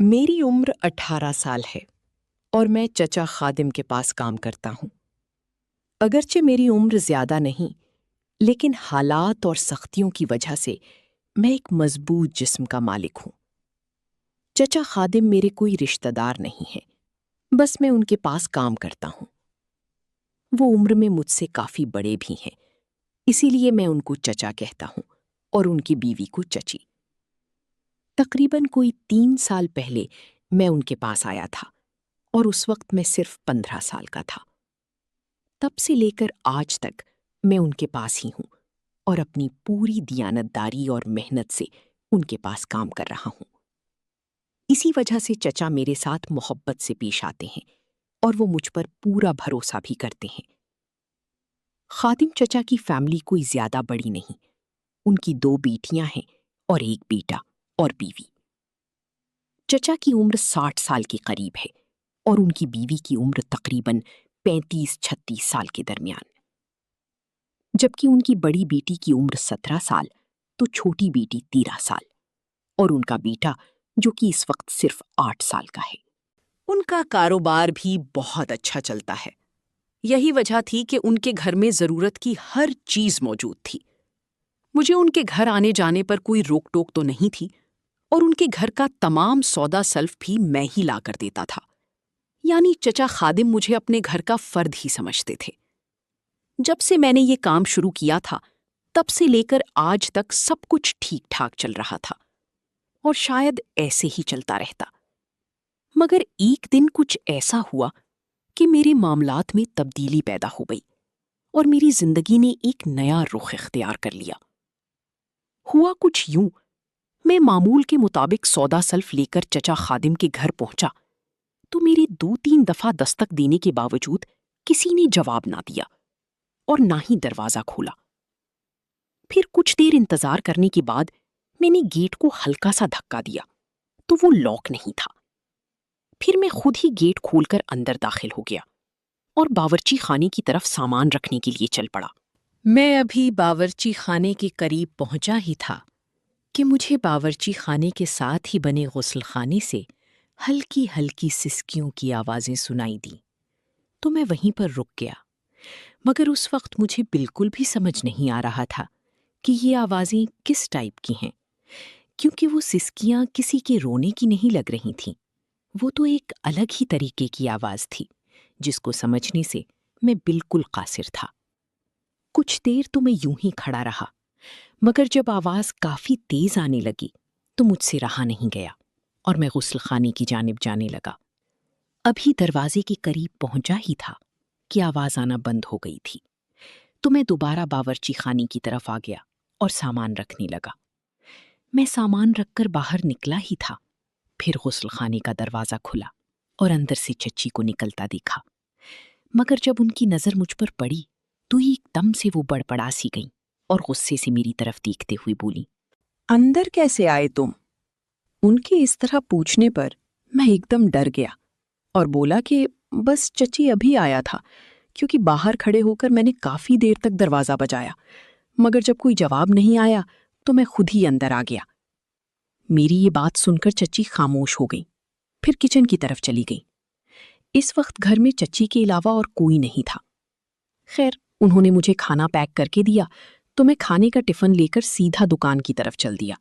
मेरी उम्र 18 साल है और मैं चचा खादिम के पास काम करता हूँ। अगरचे मेरी उम्र ज्यादा नहीं, लेकिन हालात और सख्तियों की वजह से मैं एक मजबूत जिस्म का मालिक हूँ। चचा खादिम मेरे कोई रिश्तेदार नहीं है, बस मैं उनके पास काम करता हूँ। वो उम्र में मुझसे काफी बड़े भी हैं, इसीलिए मैं उनको चचा कहता हूँ और उनकी बीवी को चची। तकरीबन कोई 3 साल पहले मैं उनके पास आया था और उस वक्त मैं सिर्फ 15 साल का था। तब से लेकर आज तक मैं उनके पास ही हूं और अपनी पूरी दियानतदारी और मेहनत से उनके पास काम कर रहा हूं। इसी वजह से चचा मेरे साथ मोहब्बत से पेश आते हैं और वो मुझ पर पूरा भरोसा भी करते हैं। खादिम चचा की फैमिली कोई ज्यादा बड़ी नहीं, उनकी 2 बेटियां हैं और एक बेटा और बीवी। चचा की उम्र 60 साल के करीब है और उनकी बीवी की उम्र तकरीबन 35-36 साल के दरमियान, जबकि उनकी बड़ी बेटी की उम्र 17 साल तो छोटी बेटी 13 साल और उनका बेटा जो कि इस वक्त सिर्फ 8 साल का है। उनका कारोबार भी बहुत अच्छा चलता है। यही वजह थी कि उनके घर में जरूरत की हर चीज मौजूद थी। मुझे उनके घर आने जाने पर कोई रोक टोक तो नहीं थी और उनके घर का तमाम सौदा सल्फ भी मैं ही ला कर देता था। यानी चचा खादिम मुझे अपने घर का फर्द ही समझते थे। जब से मैंने ये काम शुरू किया था, तब से लेकर आज तक सब कुछ ठीक ठाक चल रहा था और शायद ऐसे ही चलता रहता। मगर एक दिन कुछ ऐसा हुआ कि मेरे मामलात में तब्दीली पैदा हो गई और मेरी जिंदगी ने एक नया रुख इख्तियार कर लिया। हुआ कुछ यूं, मैं मामूल के मुताबिक सौदा सल्फ लेकर चचा खादिम के घर पहुंचा तो मेरे 2-3 दफा दस्तक देने के बावजूद किसी ने जवाब ना दिया और ना ही दरवाजा खोला। फिर कुछ देर इंतजार करने के बाद मैंने गेट को हल्का सा धक्का दिया तो वो लॉक नहीं था। फिर मैं खुद ही गेट खोलकर अंदर दाखिल हो गया और बावर्ची खाने की तरफ सामान रखने के लिए चल पड़ा। मैं अभी बावर्ची खाने के करीब पहुंचा ही था कि मुझे बावर्ची खाने के साथ ही बने गुस्ल खाने से हल्की हल्की सिसकियों की आवाजें सुनाई दी तो मैं वहीं पर रुक गया। मगर उस वक्त मुझे बिल्कुल भी समझ नहीं आ रहा था कि ये आवाजें किस टाइप की हैं, क्योंकि वो सिसकियां किसी के रोने की नहीं लग रही थीं। वो तो एक अलग ही तरीके की आवाज थी जिसको समझने से मैं बिल्कुल कासिर था। कुछ देर तो मैं यूं ही खड़ा रहा, मगर जब आवाज काफी तेज आने लगी तो मुझसे रहा नहीं गया और मैं गुस्ल खाने की जानिब जाने लगा। अभी दरवाजे के करीब पहुंचा ही था कि आवाज आना बंद हो गई थी तो मैं दोबारा बावर्ची खाने की तरफ आ गया और सामान रखने लगा। मैं सामान रखकर बाहर निकला ही था, फिर गुस्ल खाने का दरवाजा खुला और अंदर से चच्ची को निकलता देखा। मगर जब उनकी नजर मुझ पर पड़ी तो एकदम से वो बड़बड़ा सी गई और गुस्से से मेरी तरफ देखते हुए बोली, अंदर कैसे आए तुम? उनके इस तरह पूछने पर मैं एकदम डर गया और बोला कि बस चची अभी आया था, क्योंकि बाहर खड़े होकर मैंने काफी देर तक दरवाजा बजाया, मगर जब कोई जवाब नहीं आया तो मैं खुद ही अंदर आ गया। मेरी ये बात सुनकर चची खामोश हो गई, फिर किचन की तरफ चली गई। इस वक्त घर में चची के अलावा और कोई नहीं था। खैर, उन्होंने मुझे खाना पैक करके दिया तो मैं खाने का टिफिन लेकर सीधा दुकान की तरफ चल दिया।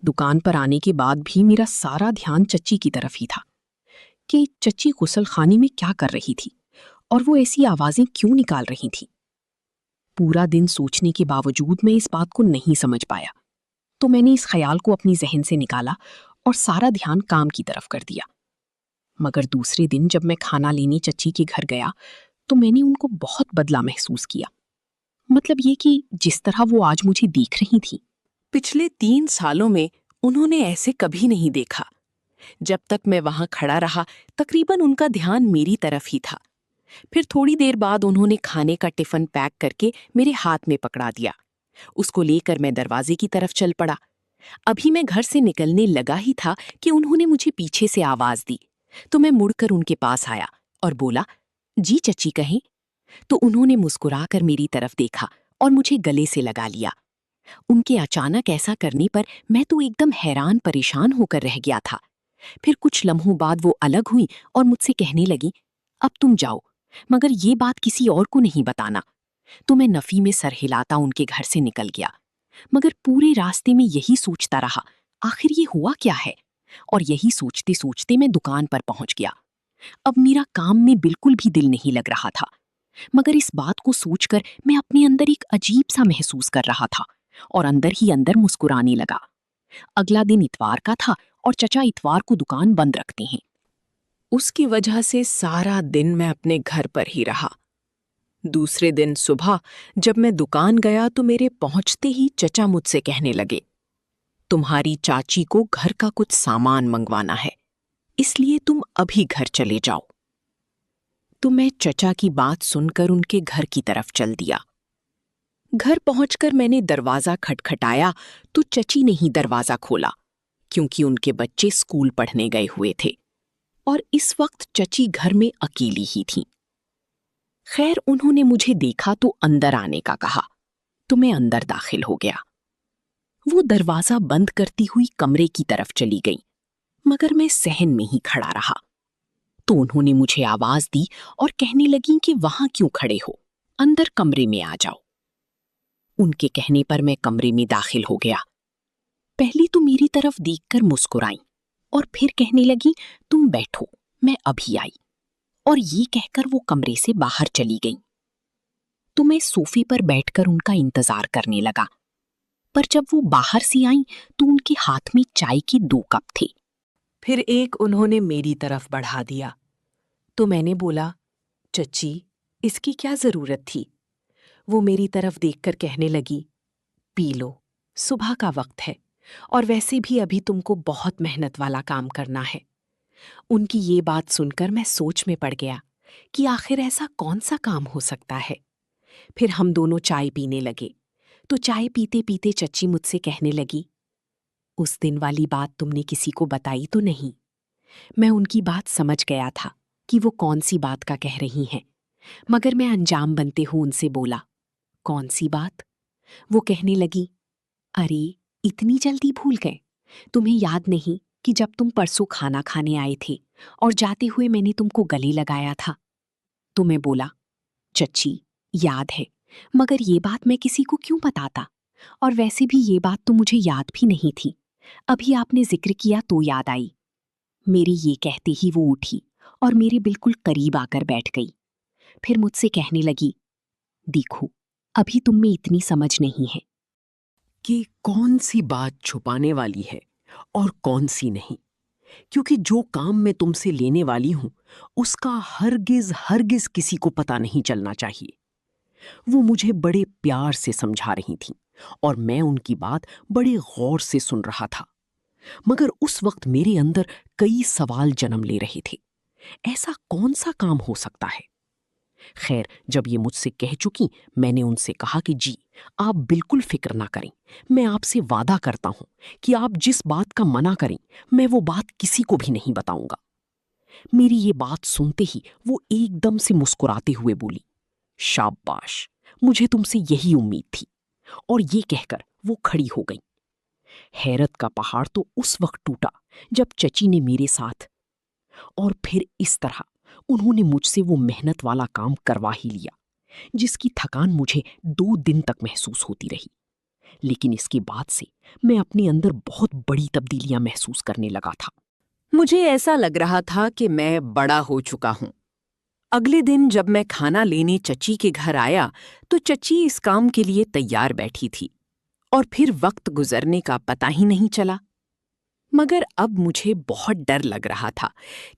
दुकान पर आने के बाद भी मेरा सारा ध्यान चची की तरफ ही था कि चची गुस्ल खाने में क्या कर रही थी और वो ऐसी आवाजें क्यों निकाल रही थी। पूरा दिन सोचने के बावजूद मैं इस बात को नहीं समझ पाया, तो मैंने इस ख्याल को अपनी जहन से निकाला और सारा ध्यान काम की तरफ कर दिया। मगर दूसरे दिन जब मैं खाना लेने चची के घर गया तो मैंने उनको बहुत बदला महसूस किया। मतलब ये कि जिस तरह वो आज मुझे देख रही थी, पिछले 3 सालों में उन्होंने ऐसे कभी नहीं देखा। जब तक मैं वहां खड़ा रहा, तकरीबन उनका ध्यान मेरी तरफ ही था। फिर थोड़ी देर बाद उन्होंने खाने का टिफिन पैक करके मेरे हाथ में पकड़ा दिया। उसको लेकर मैं दरवाजे की तरफ चल पड़ा। अभी मैं घर से निकलने लगा ही था कि उन्होंने मुझे पीछे से आवाज दी, तो मैं मुड़कर उनके पास आया और बोला, जी चची कहें। तो उन्होंने मुस्कुराकर मेरी तरफ देखा और मुझे गले से लगा लिया। उनके अचानक ऐसा करने पर मैं तो एकदम हैरान परेशान होकर रह गया था। फिर कुछ लम्हों बाद वो अलग हुई और मुझसे कहने लगी, अब तुम जाओ, मगर ये बात किसी और को नहीं बताना। तो मैं नफी में सर हिलाता उनके घर से निकल गया, मगर पूरे रास्ते में यही सोचता रहा, आखिर ये हुआ क्या है। और यही सोचते सोचते मैं दुकान पर पहुंच गया। अब मेरा काम में बिल्कुल भी दिल नहीं लग रहा था, मगर इस बात को सोचकर मैं अपने अंदर एक अजीब सा महसूस कर रहा था और अंदर ही अंदर मुस्कुराने लगा। अगला दिन इतवार का था और चचा इतवार को दुकान बंद रखते हैं। उसकी वजह से सारा दिन मैं अपने घर पर ही रहा। दूसरे दिन सुबह जब मैं दुकान गया तो मेरे पहुंचते ही चचा मुझसे कहने लगे, तुम्हारी चाची को घर का कुछ सामान मंगवाना है, इसलिए तुम अभी घर चले जाओ। तो मैं चचा की बात सुनकर उनके घर की तरफ चल दिया। घर पहुंचकर मैंने दरवाजा खटखटाया तो चची ने ही दरवाजा खोला, क्योंकि उनके बच्चे स्कूल पढ़ने गए हुए थे और इस वक्त चची घर में अकेली ही थीं। खैर, उन्होंने मुझे देखा तो अंदर आने का कहा, तो मैं अंदर दाखिल हो गया। वो दरवाजा बंद करती हुई कमरे की तरफ चली गई, मगर मैं सहन में ही खड़ा रहा। तो उन्होंने मुझे आवाज दी और कहने लगी कि वहां क्यों खड़े हो, अंदर कमरे में आ जाओ। उनके कहने पर मैं कमरे में दाखिल हो गया। पहली तो मेरी तरफ देखकर मुस्कुराई और फिर कहने लगी, तुम बैठो, मैं अभी आई। और ये कहकर वो कमरे से बाहर चली गई। तो मैं सोफे पर बैठकर उनका इंतजार करने लगा, पर जब वो बाहर से आई तो उनके हाथ में चाय के 2 कप थे। फिर एक उन्होंने मेरी तरफ बढ़ा दिया, तो मैंने बोला, चची, इसकी क्या जरूरत थी। वो मेरी तरफ देखकर कहने लगी, पी लो, सुबह का वक्त है और वैसे भी अभी तुमको बहुत मेहनत वाला काम करना है। उनकी ये बात सुनकर मैं सोच में पड़ गया कि आखिर ऐसा कौन सा काम हो सकता है। फिर हम दोनों चाय पीने लगे। तो चाय पीते पीते चच्ची मुझसे कहने लगी, उस दिन वाली बात तुमने किसी को बताई तो नहीं। मैं उनकी बात समझ गया था कि वो कौन सी बात का कह रही हैं, मगर मैं अंजाम बनते हुए उनसे बोला, कौन सी बात। वो कहने लगी, अरे इतनी जल्दी भूल गए, तुम्हें याद नहीं कि जब तुम परसों खाना खाने आए थे और जाते हुए मैंने तुमको गले लगाया था। तो मैं बोला, चच्ची याद है, मगर ये बात मैं किसी को क्यों बताता, और वैसे भी ये बात तो मुझे याद भी नहीं थी, अभी आपने जिक्र किया तो याद आई। मेरी ये कहते ही वो उठी और मेरे बिल्कुल करीब आकर बैठ गई। फिर मुझसे कहने लगी, देखो, अभी तुम में इतनी समझ नहीं है कि कौन सी बात छुपाने वाली है और कौन सी नहीं, क्योंकि जो काम मैं तुमसे लेने वाली हूं उसका हरगिज हरगिज किसी को पता नहीं चलना चाहिए। वो मुझे बड़े प्यार से समझा रही थीं और मैं उनकी बात बड़े गौर से सुन रहा था, मगर उस वक्त मेरे अंदर कई सवाल जन्म ले रहे थे। ऐसा कौन सा काम हो सकता है। खैर, जब ये मुझसे कह चुकी, मैंने उनसे कहा कि जी, आप बिल्कुल फिक्र ना करें, मैं आपसे वादा करता हूं कि आप जिस बात का मना करें मैं वो बात किसी को भी नहीं बताऊंगा। मेरी ये बात सुनते ही वो एकदम से मुस्कुराते हुए बोली, शाबाश, मुझे तुमसे यही उम्मीद थी। और ये कहकर वो खड़ी हो गई। हैरत का पहाड़ तो उस वक्त टूटा जब चची ने मेरे साथ, और फिर इस तरह उन्होंने मुझसे वो मेहनत वाला काम करवा ही लिया जिसकी थकान मुझे 2 दिन तक महसूस होती रही। लेकिन इसके बाद से मैं अपने अंदर बहुत बड़ी तब्दीलियां महसूस करने लगा था। मुझे ऐसा लग रहा था कि मैं बड़ा हो चुका हूं। अगले दिन जब मैं खाना लेने चची के घर आया तो चची इस काम के लिए तैयार बैठी थी और फिर वक्त गुजरने का पता ही नहीं चला। मगर अब मुझे बहुत डर लग रहा था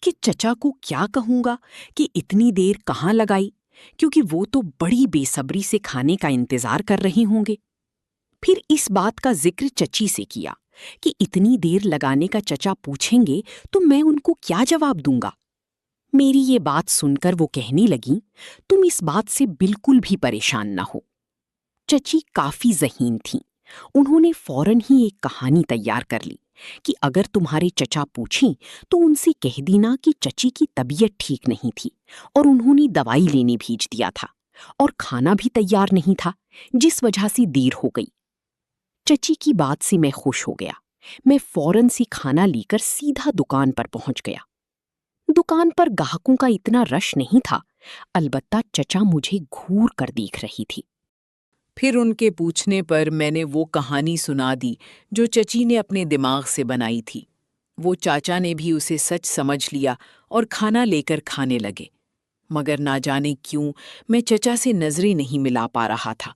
कि चचा को क्या कहूंगा कि इतनी देर कहाँ लगाई, क्योंकि वो तो बड़ी बेसब्री से खाने का इंतजार कर रहे होंगे। फिर इस बात का जिक्र चची से किया कि इतनी देर लगाने का चचा पूछेंगे तो मैं उनको क्या जवाब दूंगा। मेरी ये बात सुनकर वो कहने लगी, तुम इस बात से बिल्कुल भी परेशान ना हो। चची काफी ज़हीन थीं। उन्होंने फौरन ही एक कहानी तैयार कर ली कि अगर तुम्हारे चचा पूछें तो उनसे कह देना कि चची की तबीयत ठीक नहीं थी और उन्होंने दवाई लेने भेज दिया था और खाना भी तैयार नहीं था, जिस वजह से देर हो गई। चची की बात से मैं खुश हो गया, मैं फौरन सी खाना लेकर सीधा दुकान पर पहुंच गया। दुकान पर ग्राहकों का इतना रश नहीं था, अलबत्ता चचा मुझे घूर कर देख रही थी। फिर उनके पूछने पर मैंने वो कहानी सुना दी जो चची ने अपने दिमाग से बनाई थी। वो चाचा ने भी उसे सच समझ लिया और खाना लेकर खाने लगे। मगर ना जाने क्यों मैं चचा से नजरें नहीं मिला पा रहा था,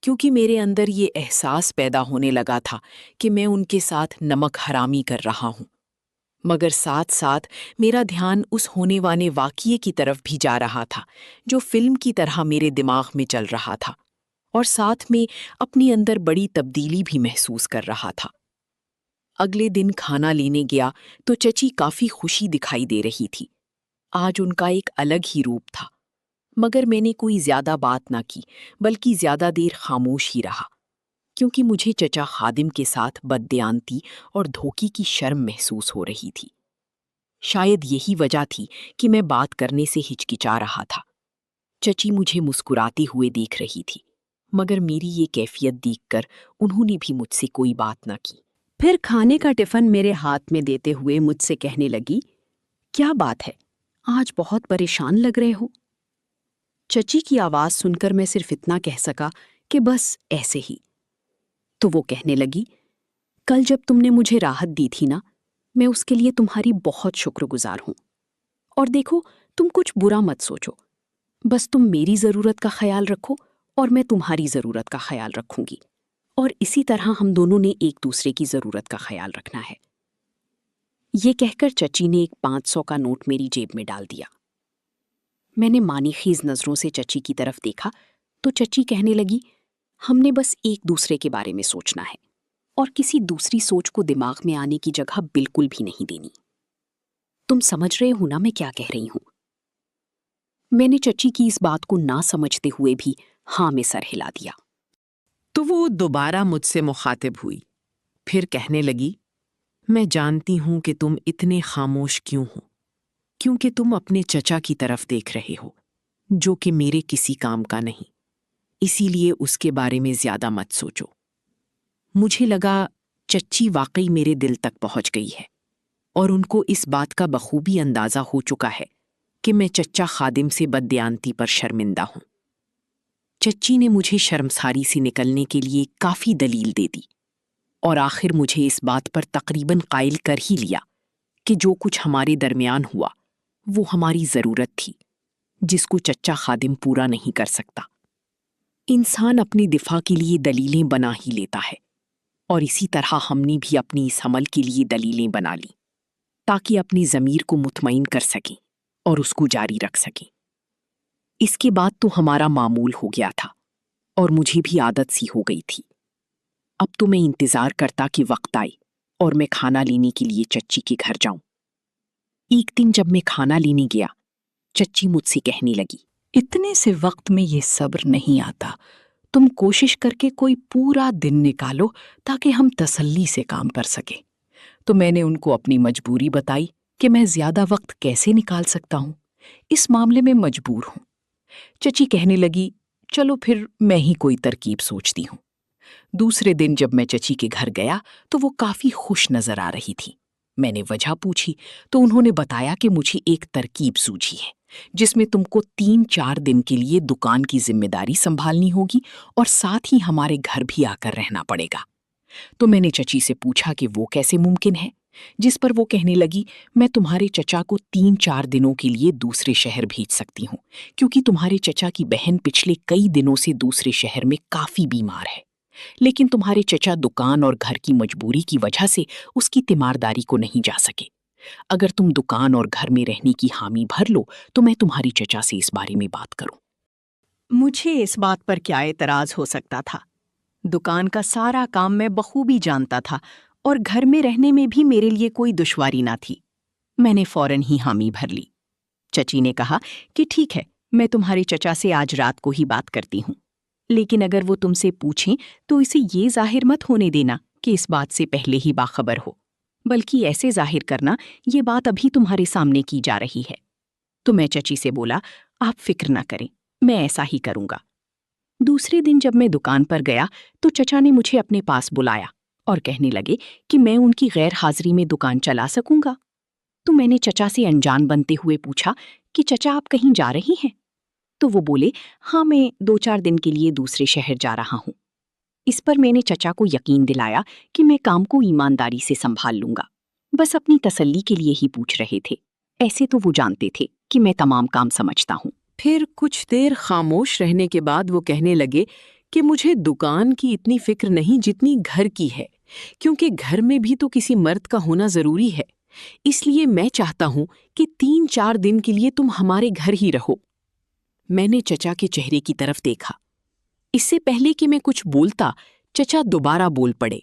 क्योंकि मेरे अंदर ये एहसास पैदा होने लगा था कि मैं उनके साथ नमक हरामी कर रहा हूं। मगर साथ साथ मेरा ध्यान उस होने वाले वाक़ये की तरफ भी जा रहा था जो फिल्म की तरह मेरे दिमाग में चल रहा था, और साथ में अपने अंदर बड़ी तब्दीली भी महसूस कर रहा था। अगले दिन खाना लेने गया तो चची काफी खुशी दिखाई दे रही थी। आज उनका एक अलग ही रूप था। मगर मैंने कोई ज्यादा बात ना की, बल्कि ज्यादा देर खामोश ही रहा, क्योंकि मुझे चचा खादिम के साथ बददयानती और धोखे की शर्म महसूस हो रही थी। शायद यही वजह थी कि मैं बात करने से हिचकिचा रहा था। चची मुझे मुस्कुराते हुए देख रही थी, मगर मेरी ये कैफियत देखकर उन्होंने भी मुझसे कोई बात ना की। फिर खाने का टिफिन मेरे हाथ में देते हुए मुझसे कहने लगी, क्या बात है, आज बहुत परेशान लग रहे हो। चची की आवाज सुनकर मैं सिर्फ इतना कह सका कि बस ऐसे ही। तो वो कहने लगी, कल जब तुमने मुझे राहत दी थी ना, मैं उसके लिए तुम्हारी बहुत शुक्रगुजार हूं। और देखो, तुम कुछ बुरा मत सोचो, बस तुम मेरी जरूरत का ख्याल रखो और मैं तुम्हारी जरूरत का ख्याल रखूंगी, और इसी तरह हम दोनों ने एक दूसरे की जरूरत का ख्याल रखना है। ये कहकर चची ने एक 500 का नोट मेरी जेब में डाल दिया। मैंने मानीखीज नजरों से चची की तरफ देखा तो चची कहने लगी, हमने बस एक दूसरे के बारे में सोचना है और किसी दूसरी सोच को दिमाग में आने की जगह बिल्कुल भी नहीं देनी। तुम समझ रहे हो ना मैं क्या कह रही हूं? मैंने चची की इस बात को ना समझते हुए भी हाँ में सर हिला दिया। तो वो दोबारा मुझसे मुखातिब हुई। फिर कहने लगी, मैं जानती हूं कि तुम इतने खामोश क्यों हो, क्योंकि तुम अपने चचा की तरफ देख रहे हो, जो कि मेरे किसी काम का नहीं। इसीलिए उसके बारे में ज्यादा मत सोचो। मुझे लगा चच्ची वाकई मेरे दिल तक पहुंच गई है, और उनको इस बात का बखूबी अंदाजा हो चुका है कि मैं चच्चा खादिम से बददयानती पर शर्मिंदा हूं। चच्ची ने मुझे शर्मसारी से निकलने के लिए काफी दलील दे दी, और आखिर मुझे इस बात पर तकरीबन कायल कर ही लिया कि जो कुछ हमारे दरमियान हुआ वो हमारी जरूरत थी, जिसको चच्चा खादिम पूरा नहीं कर सकता। इंसान अपनी दिफा के लिए दलीलें बना ही लेता है, और इसी तरह हमने भी अपनी इस अमल के लिए दलीलें बना ली, ताकि अपनी ज़मीर को मुतमईन कर सकें और उसको जारी रख सकें। इसके बाद तो हमारा मामूल हो गया था, और मुझे भी आदत सी हो गई थी। अब तो मैं इंतज़ार करता कि वक्त आए और मैं खाना लेने के लिए चच्ची के घर जाऊं। एक दिन जब मैं खाना लेने गया, चच्ची मुझसे कहने लगी, इतने से वक्त में ये सब्र नहीं आता, तुम कोशिश करके कोई पूरा दिन निकालो ताकि हम तसल्ली से काम कर सकें। तो मैंने उनको अपनी मजबूरी बताई कि मैं ज्यादा वक्त कैसे निकाल सकता हूँ, इस मामले में मजबूर हूँ। चची कहने लगी, चलो फिर मैं ही कोई तरकीब सोचती हूँ। दूसरे दिन जब मैं चची के घर गया तो वो काफी खुश नजर आ रही थी। मैंने वजह पूछी तो उन्होंने बताया कि मुझे एक तरकीब सूझी है, जिसमें तुमको 3-4 दिन के लिए दुकान की जिम्मेदारी संभालनी होगी और साथ ही हमारे घर भी आकर रहना पड़ेगा। तो मैंने चची से पूछा कि वो कैसे मुमकिन है, जिस पर वो कहने लगी, मैं तुम्हारे चचा को 3-4 दिनों के लिए दूसरे शहर भेज सकती हूँ, क्योंकि तुम्हारे चचा की बहन पिछले कई दिनों से दूसरे शहर में काफी बीमार है। लेकिन तुम्हारे चचा दुकान और घर की मजबूरी की वजह से उसकी तीमारदारी को नहीं जा सके। अगर तुम दुकान और घर में रहने की हामी भर लो तो मैं तुम्हारी चचा से इस बारे में बात करूं। मुझे इस बात पर क्या एतराज हो सकता था? दुकान का सारा काम मैं बखूबी जानता था और घर में रहने में भी मेरे लिए कोई दुश्वारी ना थी। मैंने फौरन ही हामी भर ली। चची ने कहा कि ठीक है, मैं तुम्हारे चचा से आज रात को ही बात करती हूँ, लेकिन अगर वो तुमसे पूछें तो इसे ये जाहिर मत होने देना कि इस बात से पहले ही बाखबर हो, बल्कि ऐसे जाहिर करना ये बात अभी तुम्हारे सामने की जा रही है। तो मैं चची से बोला, आप फिक्र ना करें, मैं ऐसा ही करूंगा। दूसरे दिन जब मैं दुकान पर गया तो चचा ने मुझे अपने पास बुलाया और कहने लगे कि मैं उनकी गैर हाजिरी में दुकान चला सकूंगा। तो मैंने चचा से अनजान बनते हुए पूछा कि चचा आप कहीं जा रही हैं? तो वो बोले, हाँ मैं 2-4 दिन के लिए दूसरे शहर जा रहा हूँ। इस पर मैंने चचा को यकीन दिलाया कि मैं काम को ईमानदारी से संभाल लूंगा, बस अपनी तसल्ली के लिए ही पूछ रहे थे। ऐसे तो वो जानते थे कि मैं तमाम काम समझता हूँ। फिर कुछ देर खामोश रहने के बाद वो कहने लगे कि मुझे दुकान की इतनी फिक्र नहीं जितनी घर की है, क्योंकि घर में भी तो किसी मर्द का होना जरूरी है। इसलिए मैं चाहता हूं कि 3-4 दिन के लिए तुम हमारे घर ही रहो। मैंने चचा के चेहरे की तरफ देखा। इससे पहले कि मैं कुछ बोलता, चचा दोबारा बोल पड़े,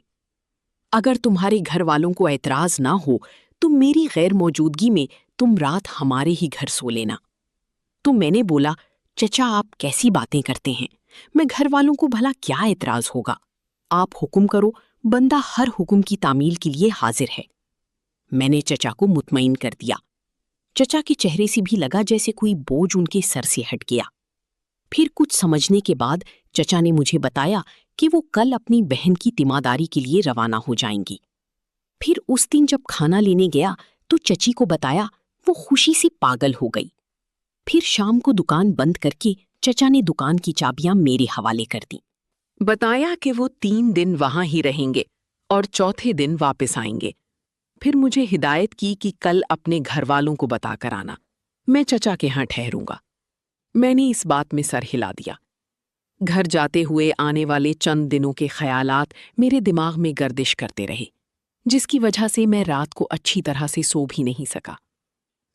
अगर तुम्हारे घर वालों को ऐतराज ना हो तो मेरी गैर मौजूदगी में तुम रात हमारे ही घर सो लेना। तो मैंने बोला, चचा आप कैसी बातें करते हैं, मैं घर वालों को भला क्या एतराज होगा। आप हुक्म करो, बंदा हर हुक्म की तामील के लिए हाजिर है। मैंने चचा को मुतमईन कर दिया। चचा के चेहरे से भी लगा जैसे कोई बोझ उनके सर से हट गया। फिर कुछ समझने के बाद चचा ने मुझे बताया कि वो कल अपनी बहन की तीमारदारी के लिए रवाना हो जाएंगी। फिर उस दिन जब खाना लेने गया तो चची को बताया, वो खुशी से पागल हो गई। फिर शाम को दुकान बंद करके चचा ने दुकान की चाबियां मेरे हवाले कर दी। बताया कि वो 3 दिन वहां ही रहेंगे और चौथे दिन वापस आएंगे। फिर मुझे हिदायत की कि कल अपने घर वालों को बताकर आना, मैं चचा के यहाँ ठहरूंगा। मैंने इस बात में सर हिला दिया। घर जाते हुए आने वाले चंद दिनों के ख्यालात मेरे दिमाग में गर्दिश करते रहे, जिसकी वजह से मैं रात को अच्छी तरह से सो भी नहीं सका।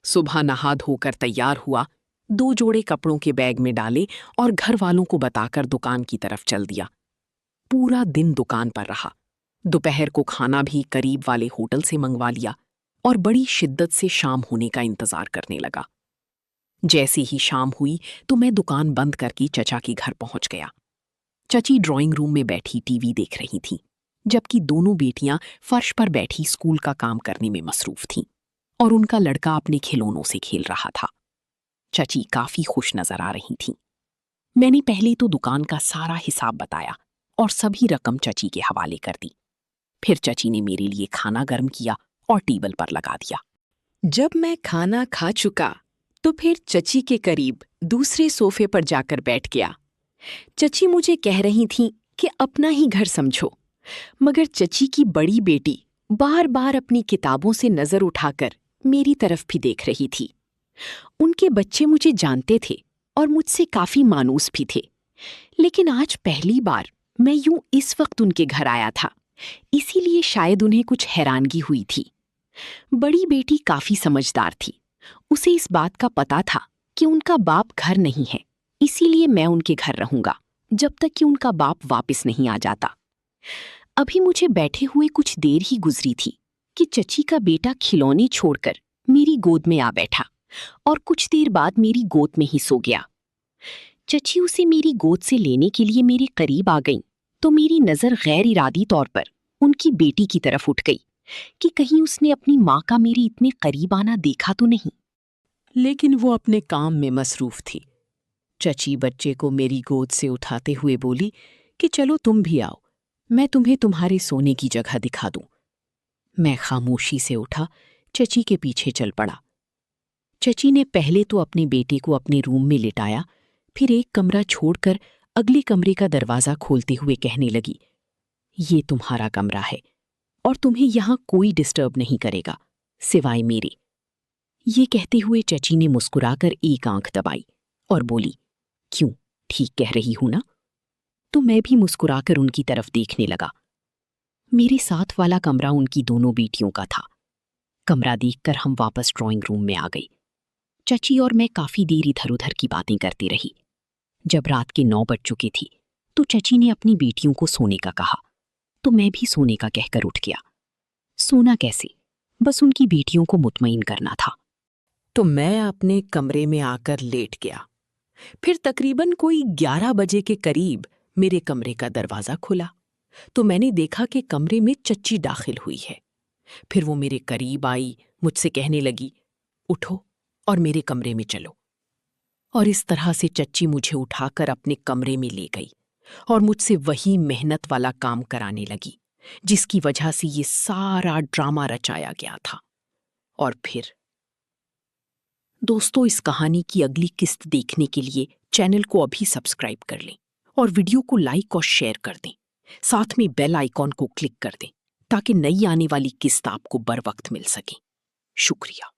सुबह नहा धोकर तैयार हुआ, 2 जोड़े कपड़ों के बैग में डाले और घर वालों को बताकर दुकान की तरफ चल दिया। पूरा दिन दुकान पर रहा। दोपहर को खाना भी करीब वाले होटल से मंगवा लिया और बड़ी शिद्दत से शाम होने का इंतजार करने लगा। जैसे ही शाम हुई तो मैं दुकान बंद करके चचा के घर पहुंच गया। चची ड्राइंग रूम में बैठी टीवी देख रही थी, जबकि दोनों बेटियां फर्श पर बैठी स्कूल का काम करने में मसरूफ थीं और उनका लड़का अपने खिलौनों से खेल रहा था। चची काफी खुश नजर आ रही थीं। मैंने पहले तो दुकान का सारा हिसाब बताया और सभी रकम चची के हवाले कर दी। फिर चची ने मेरे लिए खाना गर्म किया और टेबल पर लगा दिया। जब मैं खाना खा चुका तो फिर चची के करीब दूसरे सोफे पर जाकर बैठ गया। चची मुझे कह रही थी कि अपना ही घर समझो, मगर चची की बड़ी बेटी बार बार अपनी किताबों से नजर उठाकर मेरी तरफ भी देख रही थी। उनके बच्चे मुझे जानते थे और मुझसे काफी मानूस भी थे, लेकिन आज पहली बार मैं यूं इस वक्त उनके घर आया था, इसीलिए शायद उन्हें कुछ हैरानगी हुई थी। बड़ी बेटी काफी समझदार थी। उसे इस बात का पता था कि उनका बाप घर नहीं है, इसीलिए मैं उनके घर रहूंगा जब तक कि उनका बाप वापस नहीं आ जाता। अभी मुझे बैठे हुए कुछ देर ही गुजरी थी कि चची का बेटा खिलौने छोड़कर मेरी गोद में आ बैठा और कुछ देर बाद मेरी गोद में ही सो गया। चची उसे मेरी गोद से लेने के लिए मेरे करीब आ गई तो मेरी नजर गैर इरादी तौर पर उनकी बेटी की तरफ उठ गई कि कहीं उसने अपनी माँ का मेरे इतने करीब आना देखा तो नहीं। लेकिन वो अपने काम में मसरूफ थी। चची बच्चे को मेरी गोद से उठाते हुए बोली कि चलो तुम भी आओ, मैं तुम्हें तुम्हारे सोने की जगह दिखा दूं। मैं खामोशी से उठा, चची के पीछे चल पड़ा। चची ने पहले तो अपने बेटे को अपने रूम में लिटाया, फिर एक कमरा छोड़कर अगले कमरे का दरवाजा खोलते हुए कहने लगी, ये तुम्हारा कमरा है और तुम्हें यहां कोई डिस्टर्ब नहीं करेगा सिवाय मेरे। ये कहते हुए चची ने मुस्कुराकर एक आंख दबाई और बोली, क्यों, ठीक कह रही हूं ना? तो मैं भी मुस्कुराकर उनकी तरफ देखने लगा। मेरे साथ वाला कमरा उनकी दोनों बेटियों का था। कमरा देखकर हम वापस ड्राइंग रूम में आ गई। चची और मैं काफी देर इधर उधर की बातें करती रही। जब रात के 9 बज चुके थे तो चची ने अपनी बेटियों को सोने का कहा, तो मैं भी सोने का कहकर उठ गया। सोना कैसे, बस उनकी बेटियों को मुतमईन करना था। तो मैं अपने कमरे में आकर लेट गया। फिर तकरीबन कोई 11 बजे के करीब मेरे कमरे का दरवाजा खुला तो मैंने देखा कि कमरे में चच्ची दाखिल हुई है। फिर वो मेरे करीब आई, मुझसे कहने लगी, उठो और मेरे कमरे में चलो। और इस तरह से चच्ची मुझे उठाकर अपने कमरे में ले गई और मुझसे वही मेहनत वाला काम कराने लगी जिसकी वजह से ये सारा ड्रामा रचाया गया था। और फिर दोस्तों, इस कहानी की अगली किस्त देखने के लिए चैनल को अभी सब्सक्राइब कर लें और वीडियो को लाइक और शेयर कर दें। साथ में बेल आइकॉन को क्लिक कर दें ताकि नई आने वाली किस्त आपको बर वक्त मिल सके। शुक्रिया।